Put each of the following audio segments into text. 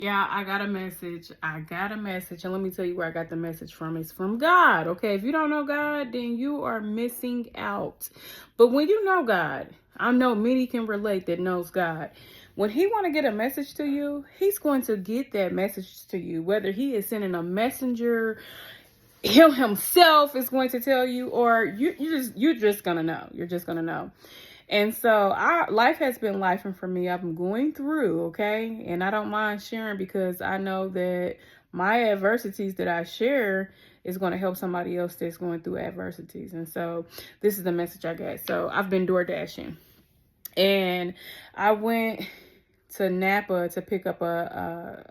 Yeah, I got a message. And let me tell you where I got the message from. It's from God. Okay. If you don't know God, then you are missing out. But when you know God, I know many can relate that knows God. When he want to get a message to you, he's going to get that message to you, whether he is sending a messenger, him himself is going to tell you, or you're just gonna know. You're just gonna know. And so life has been lifing for me. I'm going through, okay? And I don't mind sharing because I know that my adversities that I share is going to help somebody else that's going through adversities. And so this is the message I got. So I've been door dashing, and I went to Napa to pick up a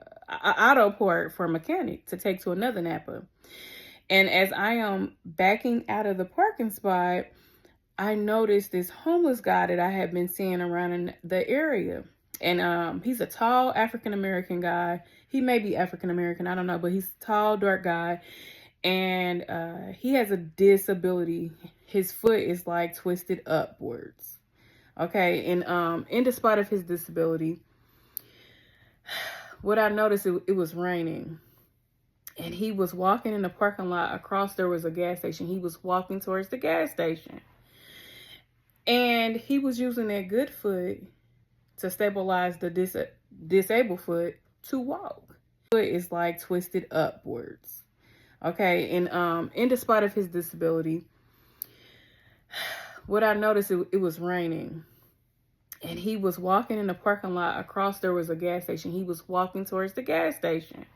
auto part for a mechanic to take to another Napa. And as I am backing out of the parking spot, I noticed this homeless guy that I had been seeing around in the area. And he's a tall African-American guy. He may be African-American, I don't know, but he's a tall, dark guy. And he has a disability. His foot is like twisted upwards. Okay, and in despite of his disability, what I noticed, it was raining. And he was walking in the parking lot. Across there was a gas station. He was walking towards the gas station. And he was using that good foot to stabilize the disabled foot to walk. Foot is like twisted upwards. Okay, and in despite of his disability, what I noticed, it was raining. And he was walking in the parking lot. Across there was a gas station. He was walking towards the gas station.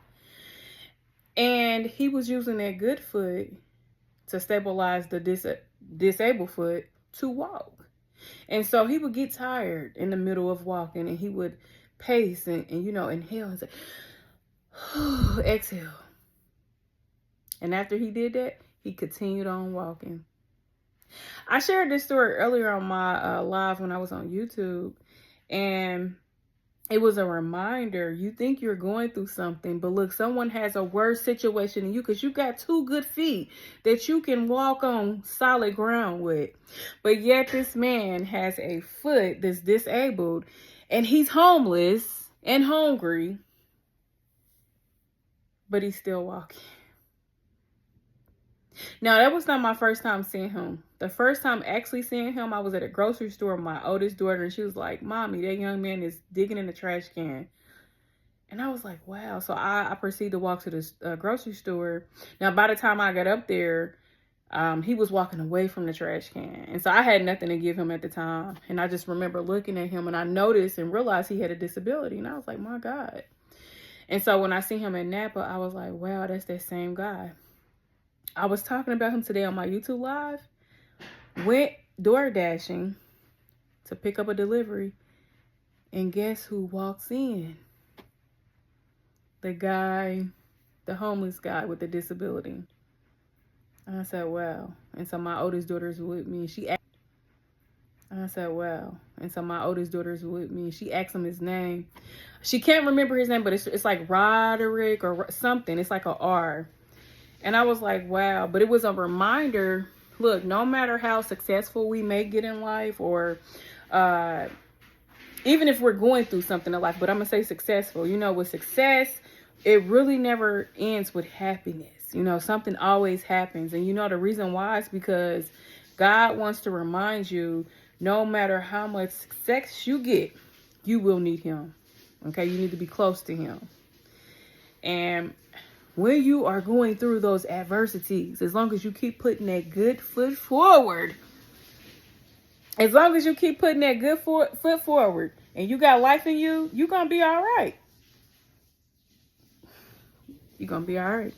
And he was using that good foot to stabilize the disabled foot to walk. And so he would get tired in the middle of walking, and he would pace and inhale and say, exhale. And after he did that, he continued on walking. I shared this story earlier on my live when I was on YouTube, and it was a reminder. You think you're going through something, but look, someone has a worse situation than you because you got two good feet that you can walk on solid ground with. But yet this man has a foot that's disabled, and he's homeless and hungry, but he's still walking. Now, that was not my first time seeing him. The first time actually seeing him, I was at a grocery store with my oldest daughter, and she was like, "Mommy, that young man is digging in the trash can." And I was like, wow. So I proceeded to walk to the grocery store. Now, by the time I got up there, he was walking away from the trash can. And so I had nothing to give him at the time. And I just remember looking at him, and I noticed and realized he had a disability. And I was like, my God. And so when I see him in Napa, I was like, wow, that's that same guy. I was talking about him today on my YouTube live. Went door dashing to pick up a delivery. And guess who walks in? The guy, the homeless guy with the disability. And I said, wow. And so my oldest daughter's with me. I said, wow. And so my oldest daughter's with me. She asked him his name. She can't remember his name, but it's like Roderick or something. It's like a R. And I was like, wow. But it was a reminder. Look, no matter how successful we may get in life, or even if we're going through something in life, but I'm going to say successful. With success, it really never ends with happiness. Something always happens. And the reason why is because God wants to remind you, no matter how much success you get, you will need him. Okay, you need to be close to him. And when you are going through those adversities, as long as you keep putting that good foot forward, and you got life in you, you're going to be all right. You're going to be all right.